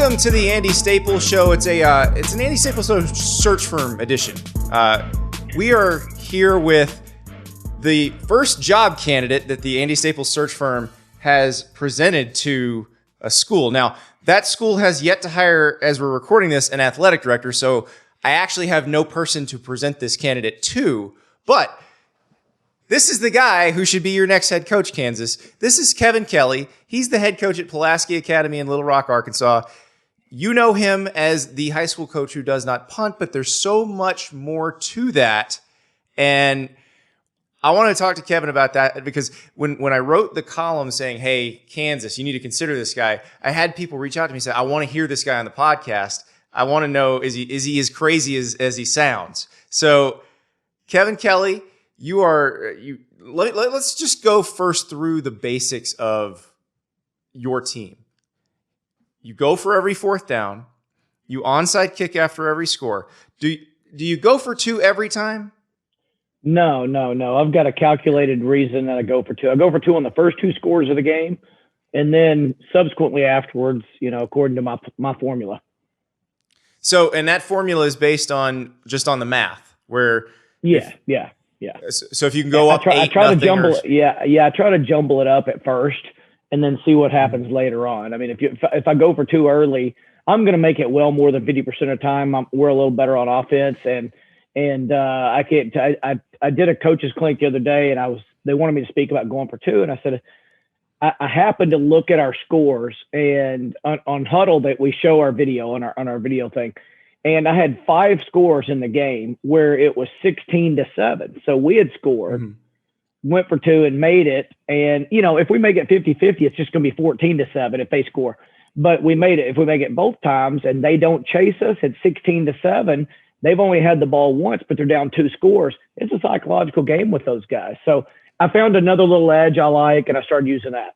Welcome to the Andy Staples Show. It's an Andy Staples Show search firm edition. We are here with the first job candidate that the Andy Staples search firm has presented to a school. Now, that school has yet to hire, as we're recording this, an athletic director. So I actually have no person to present this candidate to, but this is the guy who should be your next head coach, Kansas. This is Kevin Kelley. He's the head coach at Pulaski Academy in Little Rock, Arkansas. You know him as the high school coach who does not punt, but there's so much more to that. And I want to talk to Kevin about that because when I wrote the column saying, hey, Kansas, you need to consider this guy, I had people reach out to me and say, I want to hear this guy on the podcast. I want to know, is he as crazy as he sounds? So Kevin Kelley, let's just go first through the basics of your team. You go for every fourth down. You onside kick after every score. Do you go for two every time? No. I've got a calculated reason that I go for two. I go for two on the first two scores of the game, and then subsequently afterwards, according to my formula. So, and that formula is based on the math, where yeah. So if you can go up, I try to jumble it up at first, and then see what happens later on. I mean, if I go for too early, I'm going to make it well more than 50% of the time. We're a little better on offense, and I can't. I did a coach's clinic the other day, and they wanted me to speak about going for two, and I said I happened to look at our scores and on Huddle that we show our video on our video thing. And I had 5 scores in the game where it was 16-7. So we had scored, went for two and made it. And, if we make it 50-50, it's just going to be 14-7 if they score. But we made it. If we make it both times and they don't chase us at 16-7, they've only had the ball once, but they're down 2 scores. It's a psychological game with those guys. So I found another little edge I like, and I started using that.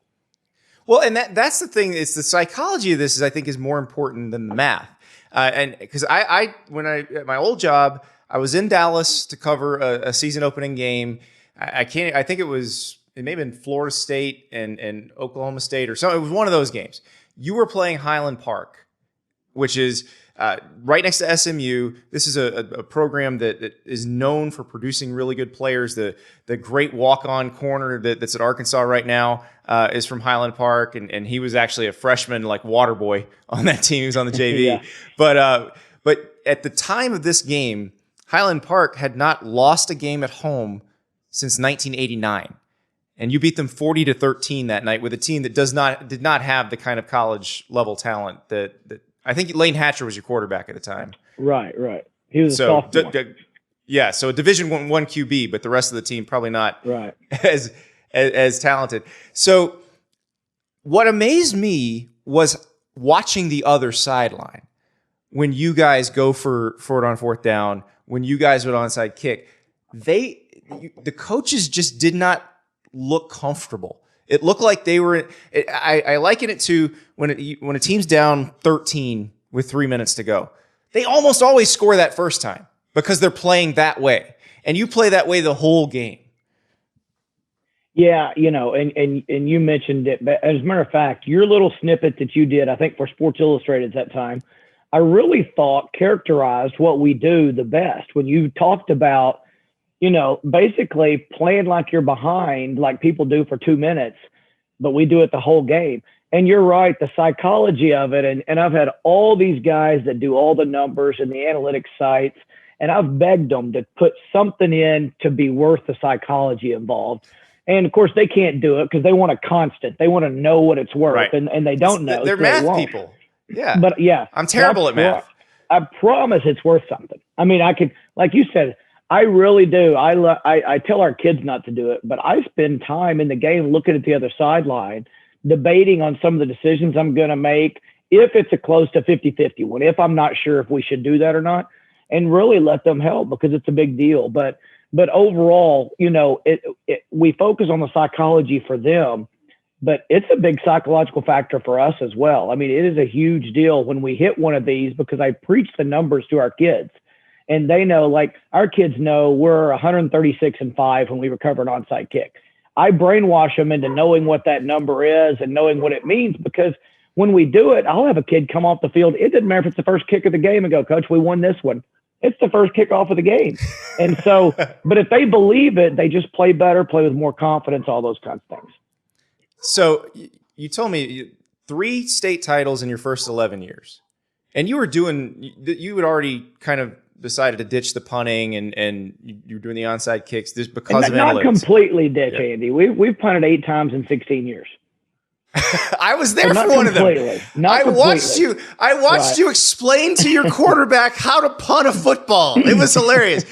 Well, and that's the thing. It's the psychology of this I think is more important than the math. And because when at my old job, I was in Dallas to cover a season opening game. I think it may have been Florida State and Oklahoma State or something. It was one of those games. You were playing Highland Park, which is right next to SMU. This is a program that is known for producing really good players. The great walk-on corner that's at Arkansas right now is from Highland Park, and he was actually a freshman, like water boy on that team. He was on the JV. Yeah. But at the time of this game, Highland Park had not lost a game at home since 1989. And you beat them 40-13 that night with a team that did not have the kind of college level talent that I think Lane Hatcher was your quarterback at the time. Right. He was a sophomore. So a Division I QB, but the rest of the team probably not as talented. So what amazed me was watching the other sideline when you guys go for it on fourth down, when you guys would onside kick. The coaches just did not look comfortable. It looked like they were. I liken it to when a team's down 13 with 3 minutes to go. They almost always score that first time because they're playing that way, and you play that way the whole game. Yeah, and you mentioned it, but as a matter of fact, your little snippet that you did, I think for Sports Illustrated at that time, I really thought characterized what we do the best when you talked about. Basically playing like you're behind, like people do for 2 minutes, but we do it the whole game. And you're right, the psychology of it. And I've had all these guys that do all the numbers and the analytics sites, and I've begged them to put something in to be worth the psychology involved. And of course, they can't do it because they want a constant. They want to know what it's worth, right. and they don't know. They're math people. Yeah, but yeah, I'm terrible at math. I promise it's worth something. I mean, I could, like you said. I really do. I tell our kids not to do it, but I spend time in the game looking at the other sideline, debating on some of the decisions I'm going to make, if it's a close to 50-50 one, if I'm not sure if we should do that or not, and really let them help because it's a big deal. But overall, we focus on the psychology for them, but it's a big psychological factor for us as well. I mean, it is a huge deal when we hit one of these because I preach the numbers to our kids. And they know, like our kids know, we're 136-5 when we recover an onside kick. I brainwash them into knowing what that number is and knowing what it means because when we do it, I'll have a kid come off the field. It doesn't matter if it's the first kick of the game and go, Coach, we won this one. It's the first kickoff of the game. And so, but if they believe it, they just play better, play with more confidence, all those kinds of things. So you told me 3 state titles in your first 11 years. And you had already kind of decided to ditch the punting and you were doing the onside kicks just because of analytics. Not completely ditch, yeah. Andy. We've punted 8 times in 16 years. I was there for one of them. I watched you explain to your quarterback how to punt a football. It was hilarious.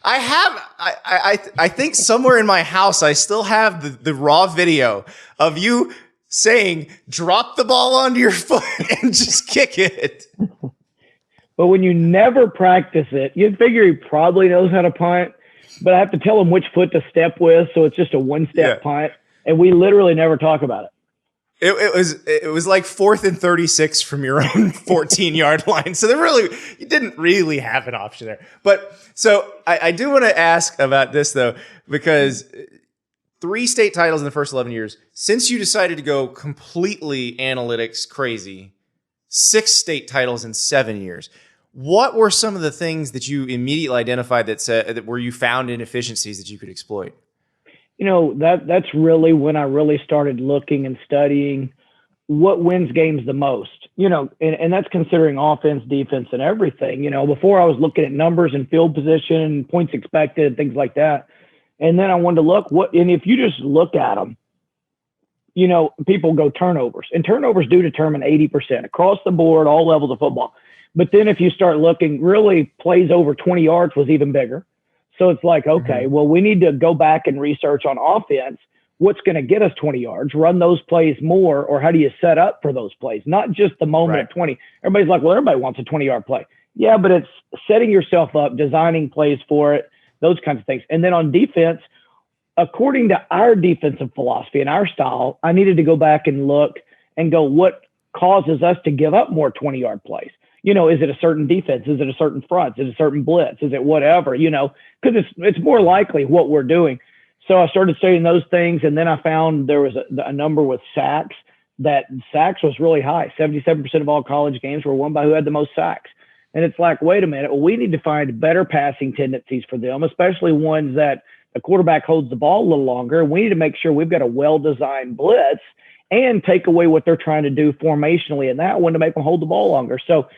I think somewhere in my house I still have the raw video of you saying, drop the ball onto your foot and just kick it. But when you never practice it, you'd figure he probably knows how to punt, but I have to tell him which foot to step with, so it's just a one-step punt, and we literally never talk about it. It was like 4th and 36 from your own 14-yard line. So you didn't really have an option there. But so I do want to ask about this though, because 3 state titles in the first 11 years, since you decided to go completely analytics crazy, 6 state titles in 7 years. What were some of the things that you immediately identified that where you found inefficiencies that you could exploit? That's really when I really started looking and studying what wins games the most, and that's considering offense, defense, and everything. Before I was looking at numbers and field position, points expected, things like that. And then I wanted to look and if you just look at them, people go turnovers, and turnovers do determine 80% across the board, all levels of football. But then if you start looking, really plays over 20 yards was even bigger. So it's like, okay, well, we need to go back and research on offense. What's going to get us 20 yards? Run those plays more, or how do you set up for those plays? Not just the moment at 20. Everybody's like, well, everybody wants a 20-yard play. Yeah, but it's setting yourself up, designing plays for it, those kinds of things. And then on defense, according to our defensive philosophy and our style, I needed to go back and look and go, what causes us to give up more 20-yard plays? Is it a certain defense? Is it a certain front? Is it a certain blitz? Is it whatever, because it's more likely what we're doing. So I started studying those things. And then I found there was a number with sacks, that sacks was really high. 77% of all college games were won by who had the most sacks. And it's like, wait a minute, well, we need to find better passing tendencies for them, especially ones that the quarterback holds the ball a little longer. We need to make sure we've got a well-designed blitz and take away what they're trying to do formationally in that one to make them hold the ball longer. So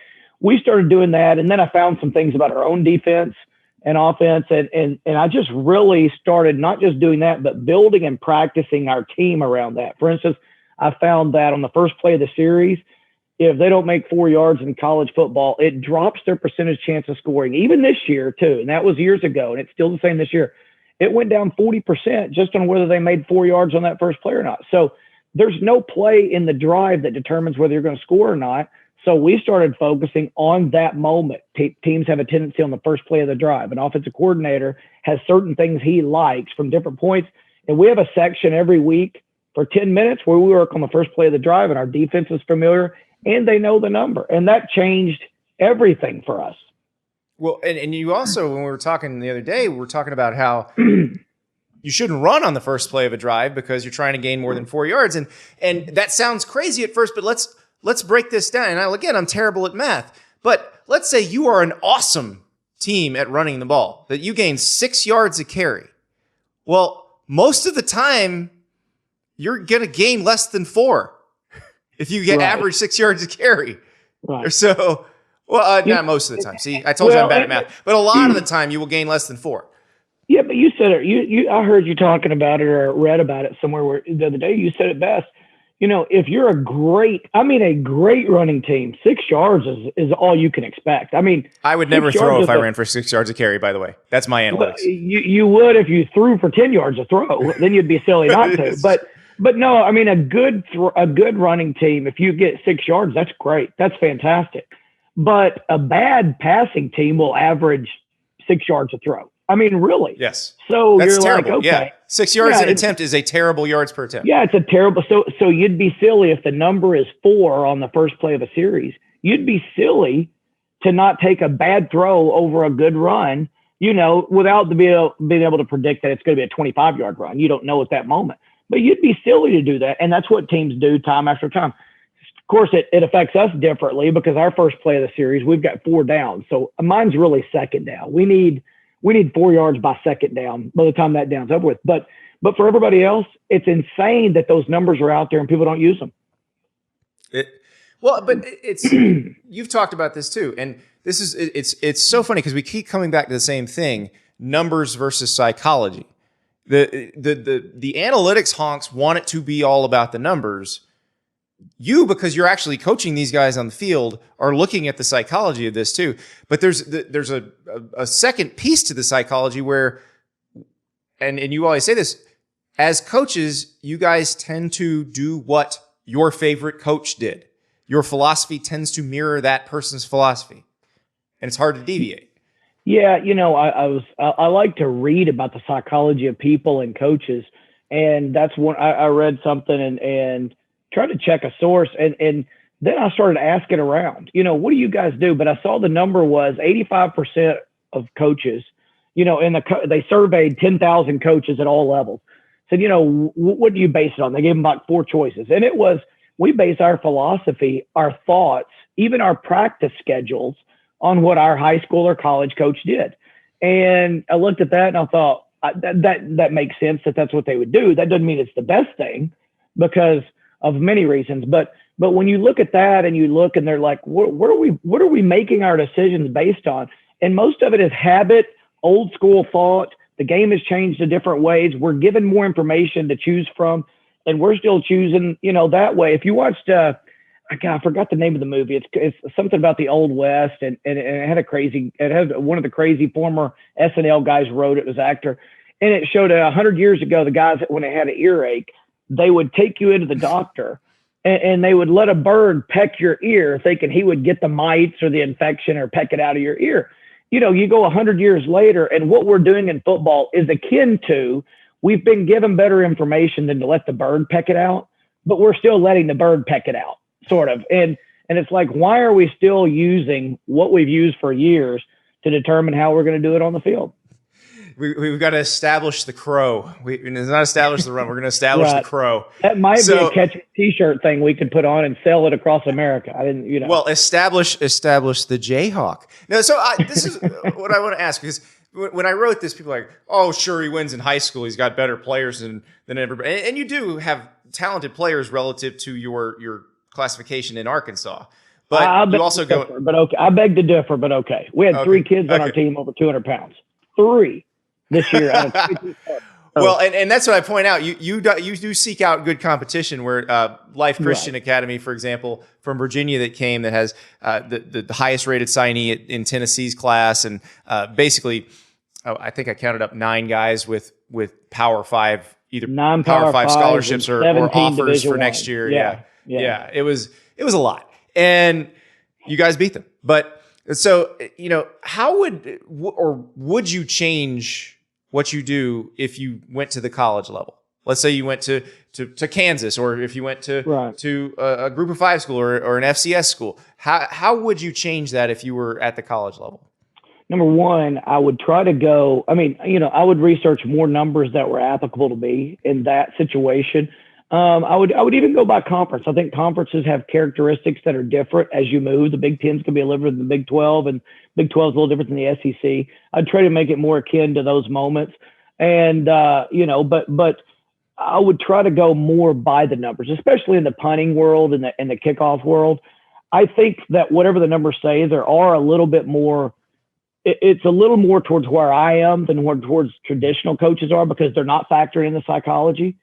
we started doing that. And then I found some things about our own defense and offense. And I just really started not just doing that, but building and practicing our team around that. For instance, I found that on the first play of the series, if they don't make 4 yards in college football, it drops their percentage chance of scoring, even this year too. And that was years ago. And it's still the same this year. It went down 40% just on whether they made 4 yards on that first play or not. So there's no play in the drive that determines whether you're going to score or not. So we started focusing on that moment. Teams have a tendency on the first play of the drive. An offensive coordinator has certain things he likes from different points. And we have a section every week for 10 minutes where we work on the first play of the drive, and our defense is familiar and they know the number. And that changed everything for us. Well, and you also, when we were talking the other day, we were talking about how you shouldn't run on the first play of a drive because you're trying to gain more than 4 yards. And that sounds crazy at first, but let's break this down. And I'm terrible at math, but let's say you are an awesome team at running the ball, that you gain 6 yards a carry. Well, most of the time, you're going to gain less than 4 if you get average 6 yards a carry. Right. So, not most of the time. See, I told you I'm bad at math, but a lot of the time you will gain less than 4. Yeah, but you said it. I heard you talking about it or read about it somewhere the other day. You said it best. If you're a great running team, 6 yards is all you can expect. I would never throw if I ran for 6 yards a carry, by the way. That's my analytics. You would if you threw for 10 yards a throw. Then you'd be silly not to. But no, a good running team, if you get 6 yards, that's great. That's fantastic. But a bad passing team will average 6 yards a throw. Really. Yes. So that's you're terrible. like, okay. Yeah. 6 yards an attempt is a terrible yards per attempt. Yeah, it's a terrible. So you'd be silly if the number is 4 on the first play of a series. You'd be silly to not take a bad throw over a good run, without being able to predict that it's going to be a 25-yard run. You don't know at that moment. But you'd be silly to do that. And that's what teams do time after time. Of course, it affects us differently because our first play of the series, we've got 4 downs. So mine's really second down. We need 4 yards by second down by the time that down's over with. But for everybody else, it's insane that those numbers are out there and people don't use them. You've talked about this too, and it's so funny because we keep coming back to the same thing: numbers versus psychology. The analytics honks want it to be all about the numbers. You, because you're actually coaching these guys on the field, are looking at the psychology of this too. But there's a second piece to the psychology where, and you always say this, as coaches, you guys tend to do what your favorite coach did. Your philosophy tends to mirror that person's philosophy, and it's hard to deviate. Yeah, I like to read about the psychology of people and coaches, and that's when I read something and tried to check a source, and then I started asking around, what do you guys do? But I saw the number was 85% of coaches, they surveyed 10,000 coaches at all levels. Said, what do you base it on? They gave them about 4 choices, and it was, we base our philosophy, our thoughts, even our practice schedules on what our high school or college coach did. And I looked at that and I thought that makes sense that that's what they would do. That doesn't mean it's the best thing because of many reasons. But when you look at that and you look and they're like, what are we making our decisions based on? And most of it is habit, old school thought. The game has changed in different ways. We're given more information to choose from, and we're still choosing, that way. If you watched, I forgot the name of the movie. It's something about the Old West, and it had one of the crazy former SNL guys wrote it, was actor, and it showed 100 years ago the guys that when they had an earache, they would take you into the doctor, and they would let a bird peck your ear, thinking he would get the mites or the infection or peck it out of your ear. You go 100 years later, and what we're doing in football is akin to, we've been given better information than to let the bird peck it out, but we're still letting the bird peck it out, sort of. And it's like, why are we still using what we've used for years to determine how we're going to do it on the field? We've got to establish the crow. It's not establish the run. We're going to establish the crow. That might be a catchy T-shirt thing we could put on and sell it across America. Well, establish the Jayhawk. No, so this is what I want to ask, because when I wrote this, people are like, oh, sure, he wins in high school. He's got better players than everybody. And you do have talented players relative to your classification in Arkansas. But you also go. But okay, I beg to differ, but okay. We had 3 kids on our team over 200 pounds. 3 this year. Well, and that's what I point out. You do seek out good competition. Where Life Christian Academy, for example, from Virginia, that came, that has the highest rated signee in Tennessee's class, and basically, I think I counted up 9 guys with Power 5, either 9 Power 5 scholarships or offers Division for next year. Yeah. It was a lot, and you guys beat them. But so how would you change what you do if you went to the college level? Let's say you went to Kansas, or if you went to a group of 5 school or an FCS school. How would you change that if you were at the college level? Number one, I would try to go, I would research more numbers that were applicable to me in that situation. I would even go by conference. I think conferences have characteristics that are different as you move. The Big Ten's going to be a little different than the Big 12, and Big 12 is a little different than the SEC. I'd try to make it more akin to those moments. And, but I would try to go more by the numbers, especially in the punting world and the kickoff world. I think that whatever the numbers say, there are a little bit more, it's a little more towards where I am than towards traditional coaches are, because they're not factoring in the psychology.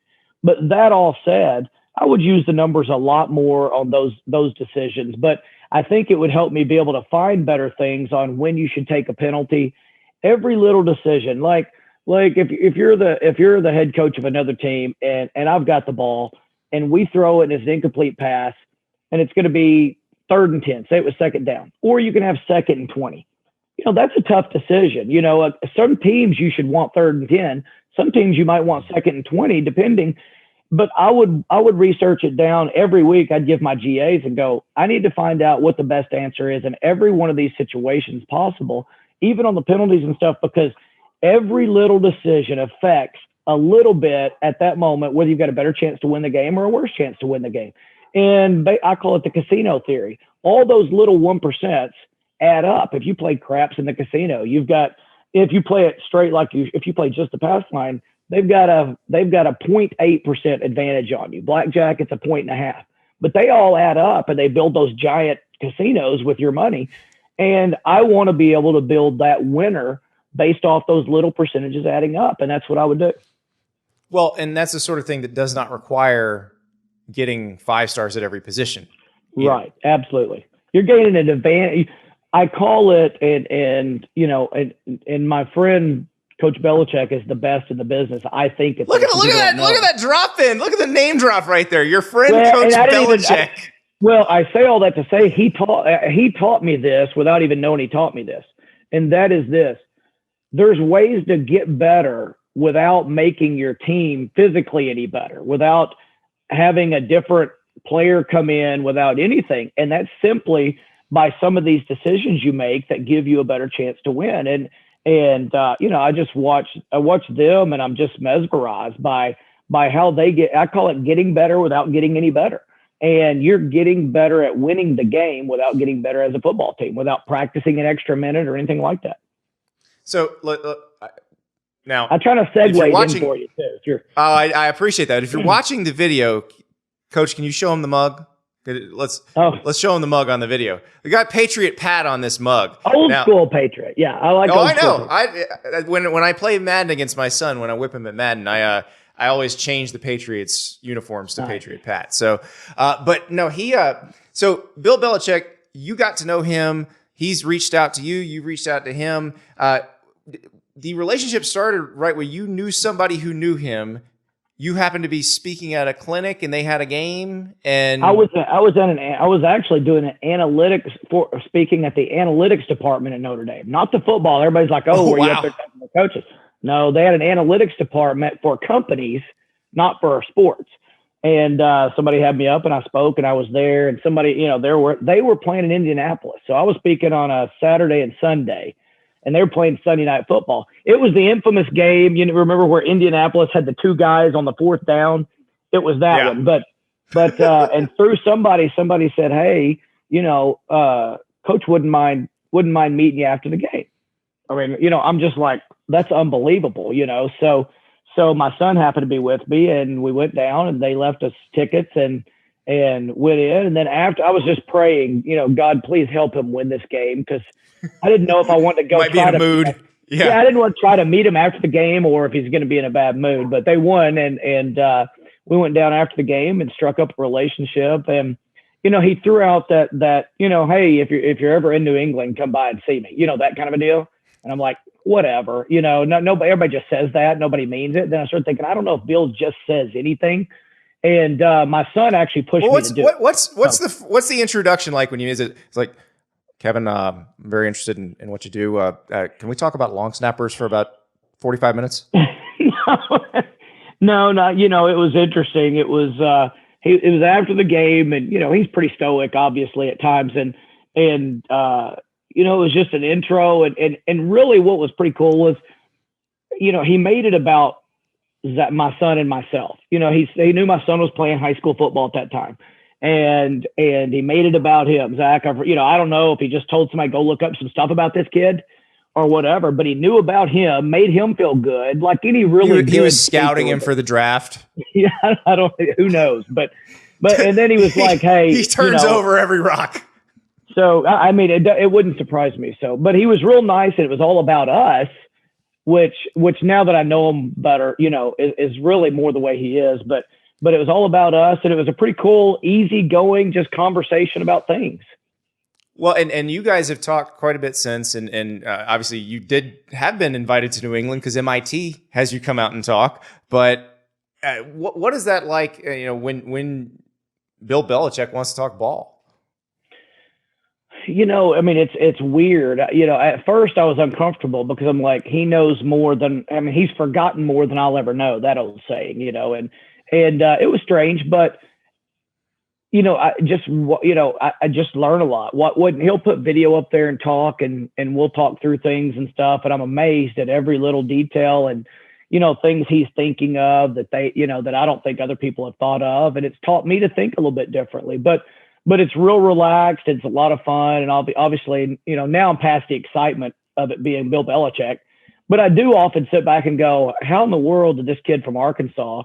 But that all said, I would use the numbers a lot more on those decisions. But I think it would help me be able to find better things on when you should take a penalty. Every little decision, like if you're the head coach of another team and I've got the ball and we throw it as an incomplete pass and it's going to be 3rd and 10, say it was 2nd down, or you can have 2nd and 20. That's a tough decision. Some teams you should want 3rd and 10. Some teams you might want 2nd and 20, depending. But I would research it down every week. I'd give my GAs and go, I need to find out what the best answer is in every one of these situations possible, even on the penalties and stuff, because every little decision affects a little bit at that moment, whether you've got a better chance to win the game or a worse chance to win the game. And I call it the casino theory. All those little 1% add up. If you play craps in the casino, if you play it straight, if you play just the pass line, they've got a 0.8% advantage on you. Blackjack, it's a 1.5. But they all add up, and they build those giant casinos with your money. And I want to be able to build that winner based off those little percentages adding up. And that's what I would do. Well, and that's the sort of thing that does not require getting 5 stars at every position. Right. Absolutely. You're gaining an advantage. I call it, and my friend Coach Belichick is the best in the business. I think it's look at that drop in. Look at the name drop right there. Your friend Coach Belichick. I say all that to say he taught me this without even knowing he taught me this, and that is this: there's ways to get better without making your team physically any better, without having a different player come in, without anything. And that's simply by some of these decisions you make that give you a better chance to win. And I just watch them, and I'm just mesmerized by how they get. I call it getting better without getting any better. And you're getting better at winning the game without getting better as a football team, without practicing an extra minute or anything like that. So now I'm trying to segue in for you too. I appreciate that. If you're watching the video, Coach, can you show him the mug? Let's show him the mug on the video. We got Patriot Pat on this mug. Old school Patriot. Yeah, I like. Oh, I know. When I play Madden against my son, when I whip him at Madden, I always change the Patriots uniforms to Patriot Pat. So, but no, so Bill Belichick, you got to know him. He's reached out to you. You reached out to him. The relationship started right where you knew somebody who knew him. You happened to be speaking at a clinic, and they had a game. And I was actually doing an analytics speaking at the analytics department at Notre Dame, not the football. Everybody's like, "Oh, were you up there talking to coaches?" No, they had an analytics department for companies, not for sports. And somebody had me up, and I spoke, and I was there. And somebody, they were playing in Indianapolis, so I was speaking on a Saturday and Sunday. And they were playing Sunday Night Football. It was the infamous game. You remember where Indianapolis had the 2 guys on the 4th down? It was that one. But and through somebody said, "Hey, Coach wouldn't mind meeting you after the game." I mean, I'm just like, that's unbelievable, So my son happened to be with me, and we went down, and they left us tickets and went in. And then after, I was just praying, God, please help him win this game, because I didn't know if I wanted to go. Might be in a mood. Yeah, I didn't want to try to meet him after the game, or if he's going to be in a bad mood. But they won, and we went down after the game and struck up a relationship. And he threw out that hey, if you're ever in New England, come by and see me. That kind of a deal. And I'm like, whatever. Nobody. Everybody just says that. Nobody means it. Then I started thinking, I don't know if Bill just says anything. And my son actually pushed me to do it. What's the introduction like when you visit? It's like, Kevin, I'm very interested in what you do. Can we talk about long snappers for about 45 minutes? No, it was interesting. It was it was after the game, and he's pretty stoic, obviously, at times, and it was just an intro, and really what was pretty cool was, he made it about my son and myself. He knew my son was playing high school football at that time. And he made it about him. Zach, I don't know if he just told somebody, go look up some stuff about this kid or whatever, but he knew about him, made him feel good. Like any really he was scouting him for the draft. Yeah, I don't, who knows, but, and then he was like, hey, he turns over every rock. So, I mean, it wouldn't surprise me. So, but he was real nice, and it was all about us, which now that I know him better, is really more the way he is, but it was all about us, and it was a pretty cool, easygoing, just conversation about things. Well, and you guys have talked quite a bit since, and obviously you have been invited to New England because MIT has you come out and talk. But what is that like? When Bill Belichick wants to talk ball. I mean, it's weird. At first I was uncomfortable because I'm like, he knows more than, he's forgotten more than I'll ever know, that old saying, and it was strange, but I just learn a lot. He'll put video up there and talk, and we'll talk through things and stuff. And I'm amazed at every little detail. And, things he's thinking of that that I don't think other people have thought of. And it's taught me to think a little bit differently, but it's real relaxed. It's a lot of fun. And obviously, now I'm past the excitement of it being Bill Belichick, but I do often sit back and go, how in the world did this kid from Arkansas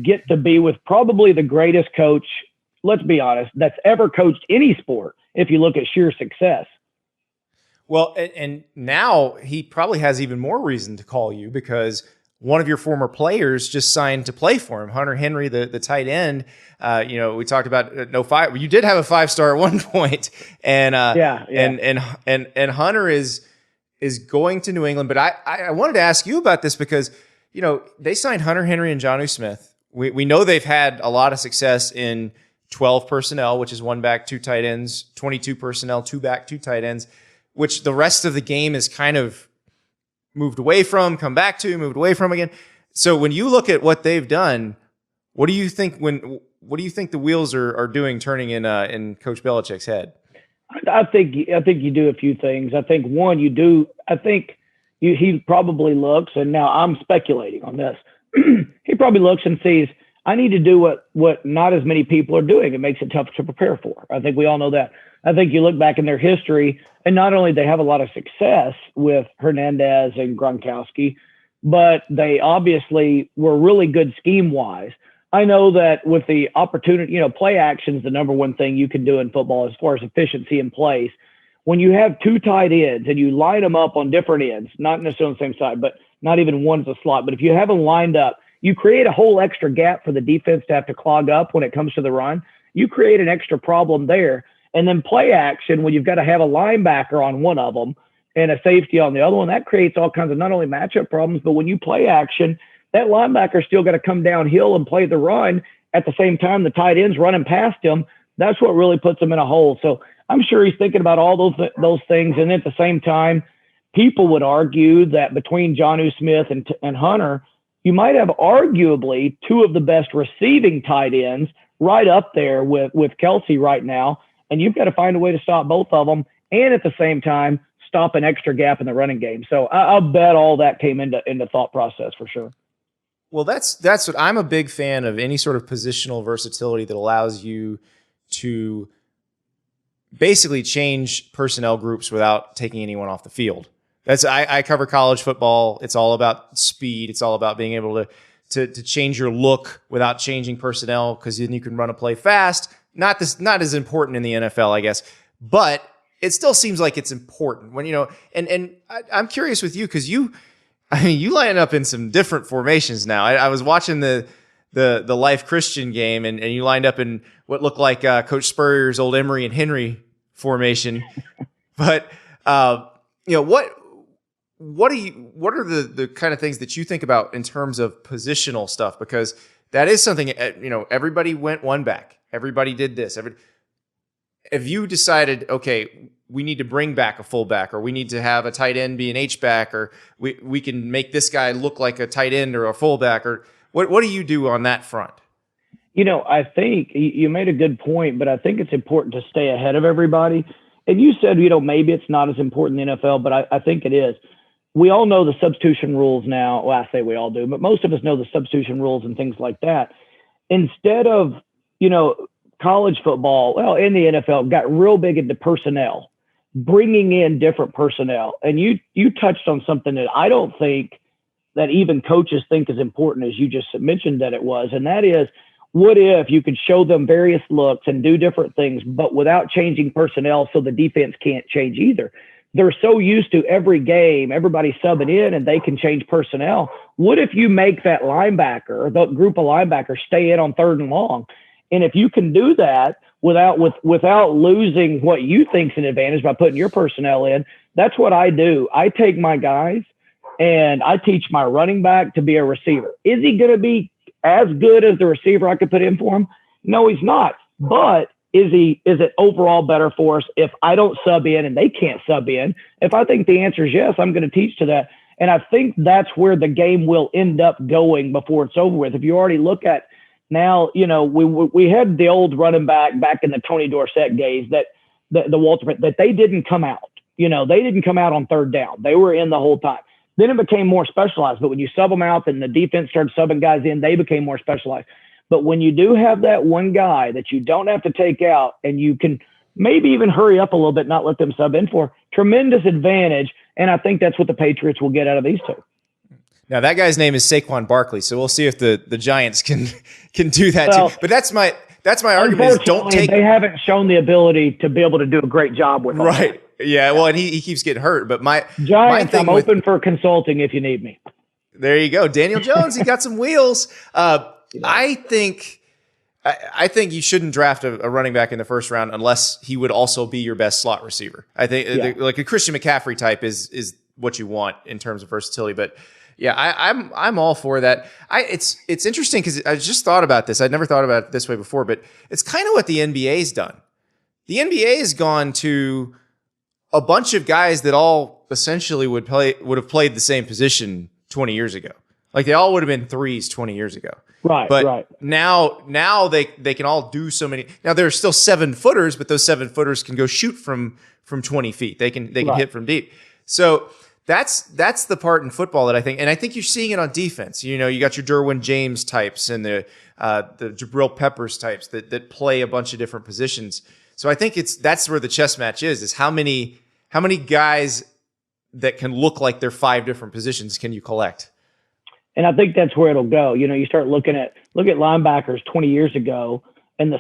get to be with probably the greatest coach, let's be honest, that's ever coached any sport, if you look at sheer success? Well, and now he probably has even more reason to call you, because one of your former players just signed to play for him, Hunter Henry, the tight end. We talked about you did have a 5-star at one point, and and Hunter is going to New England. But I wanted to ask you about this because they signed Hunter Henry and Jonnu Smith. We know they've had a lot of success in 12 personnel, which is 1 back, 2 tight ends, 22 personnel, 2 back, 2 tight ends, which the rest of the game is kind of moved away from, come back to, moved away from again. So when you look at what they've done, what do you think the wheels are doing turning in Coach Belichick's head? I think you do a few things. I think one, he probably looks, and now I'm speculating on this. He probably looks and sees, I need to do what not as many people are doing. It makes it tough to prepare for. I think we all know that. I think you look back in their history, and not only they have a lot of success with Hernandez and Gronkowski, but they obviously were really good scheme-wise. I know that with the opportunity, play action is the number one thing you can do in football as far as efficiency in place. When you have 2 tight ends and you line them up on different ends, not necessarily on the same side, but not even one's a slot, but if you have them lined up, you create a whole extra gap for the defense to have to clog up when it comes to the run. You create an extra problem there. And then play action, when you've got to have a linebacker on one of them and a safety on the other one, that creates all kinds of not only matchup problems, but when you play action, that linebacker still got to come downhill and play the run at the same time the tight end's running past him. That's what really puts him in a hole. So I'm sure he's thinking about all those things. And at the same time, people would argue that between Jonnu Smith and Hunter, you might have arguably 2 of the best receiving tight ends right up there with Kelsey right now. And you've got to find a way to stop both of them, and at the same time, stop an extra gap in the running game. So I'll bet all that came into thought process for sure. Well, that's what I'm a big fan of, any sort of positional versatility that allows you to basically change personnel groups without taking anyone off the field. I cover college football. It's all about speed. It's all about being able to change your look without changing personnel, because then you can run a play fast. Not as important in the NFL, I guess, but it still seems like it's important when, and I'm curious with you, because you line up in some different formations now. I was watching the Life Christian game, and you lined up in what looked like Coach Spurrier's old Emery and Henry formation. But what are the kind of things that you think about in terms of positional stuff? Because that is something, everybody went 1 back. Everybody did this. If you decided, okay, we need to bring back a fullback, or we need to have a tight end be an H-back, or we can make this guy look like a tight end or a fullback, or what do you do on that front? I think you made a good point, but I think it's important to stay ahead of everybody. And you said, maybe it's not as important in the NFL, but I think it is. We all know the substitution rules now. Well, I say we all do, but most of us know the substitution rules and things like that. Instead of, college football, in the NFL, got real big into personnel, bringing in different personnel. And you touched on something that I don't think that even coaches think is important, as you just mentioned that it was. And that is, what if you could show them various looks and do different things, but without changing personnel, so the defense can't change either? They're so used to every game, everybody subbing in, and they can change personnel. What if you make that linebacker, or the group of linebackers, stay in on 3rd and long? And if you can do that without losing what you think is an advantage by putting your personnel in, that's what I do. I take my guys and I teach my running back to be a receiver. Is he going to be as good as the receiver I could put in for him? No, he's not. But is it overall better for us if I don't sub in and they can't sub in? If I think the answer is yes, I'm going to teach to that. And I think that's where the game will end up going before it's over with. If you already look at now, we had the old running back in the Tony Dorsett days, that the Walter, that they didn't come out. They didn't come out on 3rd down. They were in the whole time. Then it became more specialized. But when you sub them out and the defense started subbing guys in, they became more specialized. But when you do have that one guy that you don't have to take out and you can maybe even hurry up a little bit, not let them sub in for, tremendous advantage. And I think that's what the Patriots will get out of these two. Now, that guy's name is Saquon Barkley, so we'll see if the Giants can do that too. But that's my argument is don't take – they haven't shown the ability to be able to do a great job with them. Right. Yeah, well, and he keeps getting hurt. But Giants, I'm open for consulting if you need me. There you go. Daniel Jones, he got some wheels. I think you shouldn't draft a running back in the first round unless he would also be your best slot receiver. I think like a Christian McCaffrey type is what you want in terms of versatility. But yeah, I'm all for that. It's interesting because I just thought about this. I'd never thought about it this way before, but it's kind of what the NBA's done. The NBA has gone to a bunch of guys that all essentially would have played the same position 20 years ago. Like they all would have been threes 20 years ago. Right. But right. now they can all do so many. Now there are still 7-footers, but those 7-footers can go shoot from 20 feet. They can hit from deep. So that's the part in football that I think, and I think you're seeing it on defense. You know, you got your Derwin James types and the Jabril Peppers types that play a bunch of different positions. So I think that's where the chess match is how many guys that can look like they're 5 different positions can you collect? And I think that's where it'll go. You know, you start look at linebackers 20 years ago and the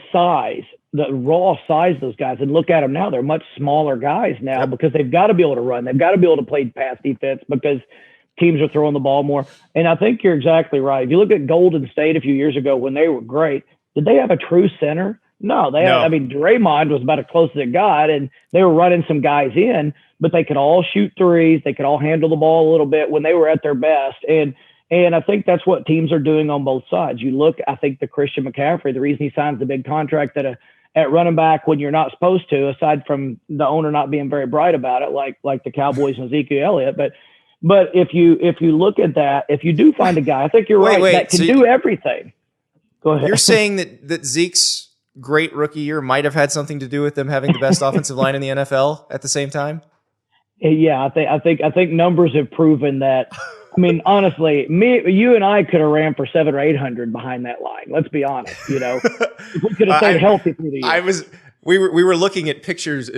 raw size of those guys, and look at them now. They're much smaller guys now because they've got to be able to run. They've got to be able to play pass defense because teams are throwing the ball more. And I think you're exactly right. If you look at Golden State a few years ago when they were great, did they have a true center? No, Draymond was about as close as it got, and they were running some guys in, but they could all shoot threes. They could all handle the ball a little bit when they were at their best. And I think that's what teams are doing on both sides. You look, I think the Christian McCaffrey, the reason he signs the big contract at running back when you're not supposed to, aside from the owner not being very bright about it, like the Cowboys and Ezekiel Elliott. But if you look at that, if you do find a guy, I think you're right, that can do everything. Go ahead. You're saying that Zeke's great rookie year might have had something to do with them having the best offensive line in the NFL at the same time? Yeah, I think numbers have proven that. I mean, honestly, you and I could have ran for 700 or 800 behind that line. Let's be honest. You know, if we could have stayed healthy through the year. We were looking at pictures.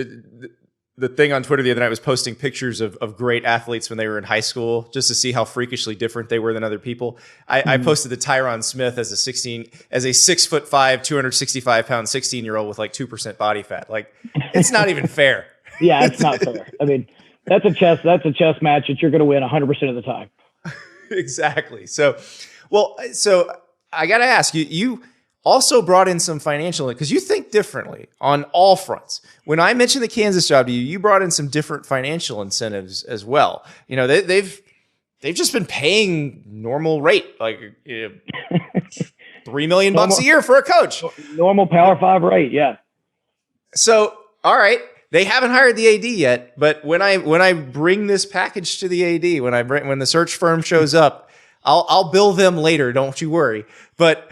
The thing on Twitter the other night was posting pictures of great athletes when they were in high school, just to see how freakishly different they were than other people. I posted the Tyron Smith as a 6'5", 265-pound 16-year-old with like 2% body fat. Like, it's not even fair. Yeah, it's not fair. I mean, that's a chess match that you're going to win 100% of the time. Exactly. So I got to ask you, you also brought in some financial, because you think differently on all fronts. When I mentioned the Kansas job to you, you brought in some different financial incentives as well. You know, they've just been paying normal rate, like $3 million a year for a coach. Normal Power 5 rate. Yeah. So, all right. They haven't hired the AD yet, but when I bring this package to the AD, when the search firm shows up, I'll bill them later. Don't you worry. But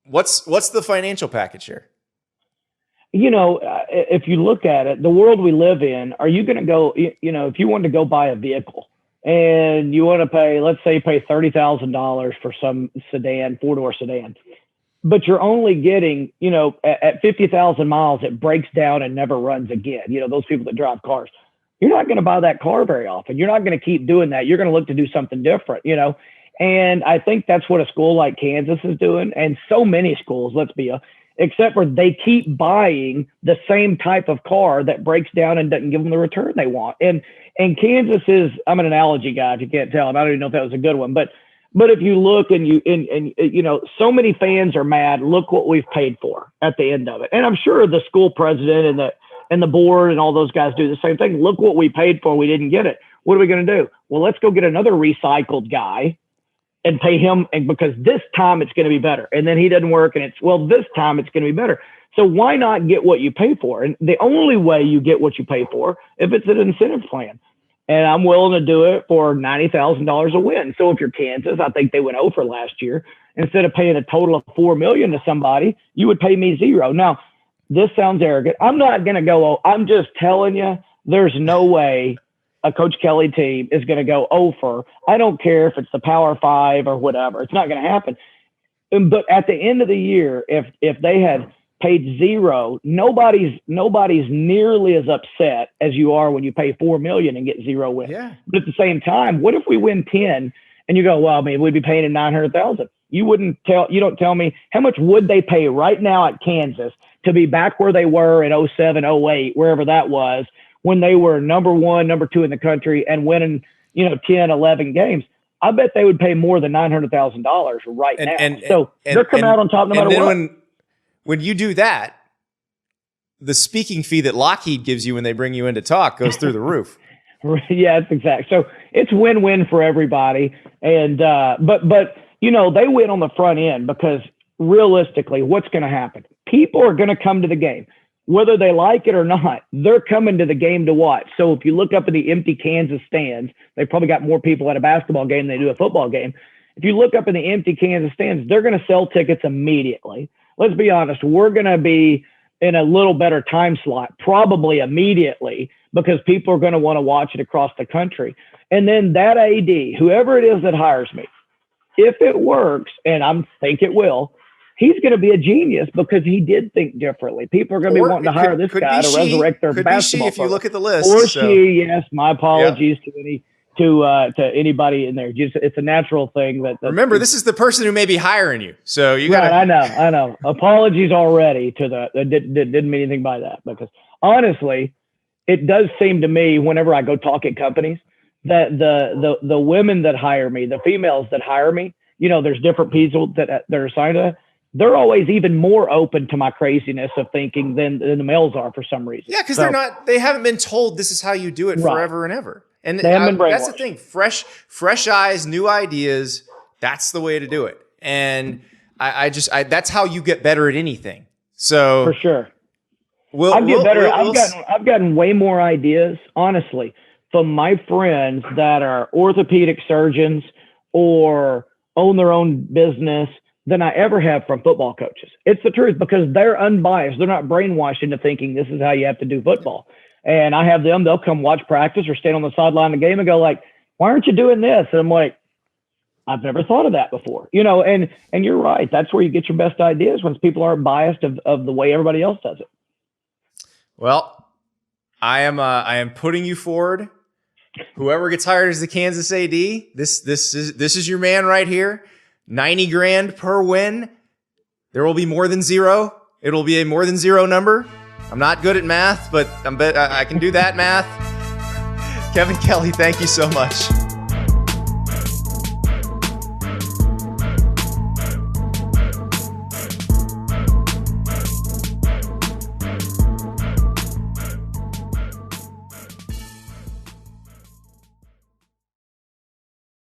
what's the financial package here? You know, if you look at it, the world we live in, are you going to go? You know, if you wanted to go buy a vehicle and you want to pay, let's say, $30,000 for some sedan, 4-door sedan. But you're only getting, you know, at 50,000 miles, it breaks down and never runs again. You know, those people that drive cars, you're not going to buy that car very often. You're not going to keep doing that. You're going to look to do something different, you know. And I think that's what a school like Kansas is doing. And so many schools, except for they keep buying the same type of car that breaks down and doesn't give them the return they want. And Kansas is, I'm an analogy guy, if you can't tell. I don't even know if that was a good one, but if you look and you know, so many fans are mad. Look what we've paid for at the end of it. And I'm sure the school president and the board and all those guys do the same thing. Look what we paid for. We didn't get it. What are we going to do? Well, let's go get another recycled guy and pay him, and because this time it's going to be better. And then he doesn't work, and this time it's going to be better. So why not get what you pay for? And the only way you get what you pay for, if it's an incentive plan. And I'm willing to do it for $90,000 a win. So if you're Kansas, I think they went over last year. Instead of paying a total of $4 million to somebody, you would pay me $0. Now, this sounds arrogant. I'm not going to go. I'm just telling you, there's no way a Coach Kelley team is going to go over. I don't care if it's the Power 5 or whatever. It's not going to happen. But at the end of the year, if they had paid zero, nobody's nearly as upset as you are when you pay $4 million and get 0 wins. Yeah. But at the same time, what if we win 10 and you go, well, I mean, we'd be paying him $900,000. You don't tell me how much would they pay right now at Kansas to be back where they were in 07, 08, wherever that was, when they were number 1, number 2 in the country and winning, 10, 11 games. I bet they would pay more than $900,000 right now. So they're coming out on top no matter what. When you do that, the speaking fee that Lockheed gives you when they bring you in to talk goes through the roof. Yeah, it's exact. So it's win-win for everybody. And but they win on the front end because realistically, what's going to happen? People are going to come to the game. Whether they like it or not, they're coming to the game to watch. So if you look up at the empty Kansas stands, they probably got more people at a basketball game than they do a football game. If you look up in the empty Kansas stands, they're going to sell tickets immediately. Let's be honest. We're going to be in a little better time slot, probably immediately, because people are going to want to watch it across the country. And then that AD, whoever it is that hires me, if it works, and I think it will, he's going to be a genius because he did think differently. People are going to be wanting to hire this guy to resurrect their basketball. If you look at the list, or she, yes. My apologies to anybody in there. It's a natural thing that. Remember, this is the person who may be hiring you, so you got. Right, I know. Apologies already to the. Didn't mean anything by that because honestly, it does seem to me whenever I go talk at companies that the women that hire me, the females that hire me, there's different people that are assigned to that. They're always even more open to my craziness of thinking than the males are for some reason. Yeah, because they haven't been told this is how you do it forever and ever. And that's the thing. Fresh eyes, new ideas. That's the way to do it. And I that's how you get better at anything. So for sure. I've gotten way more ideas, honestly, from my friends that are orthopedic surgeons or own their own business than I ever have from football coaches. It's the truth because they're unbiased. They're not brainwashed into thinking this is how you have to do football. And I have them, they'll come watch practice or stand on the sideline of the game and go like, why aren't you doing this? And I'm like, I've never thought of that before. And you're right. That's where you get your best ideas when people aren't biased of the way everybody else does it. Well, I am putting you forward. Whoever gets hired as the Kansas AD, this is your man right here. $90,000 per win. There will be more than 0. It'll be a more than 0 number. I'm not good at math, but I can do that math. Kevin Kelley, thank you so much.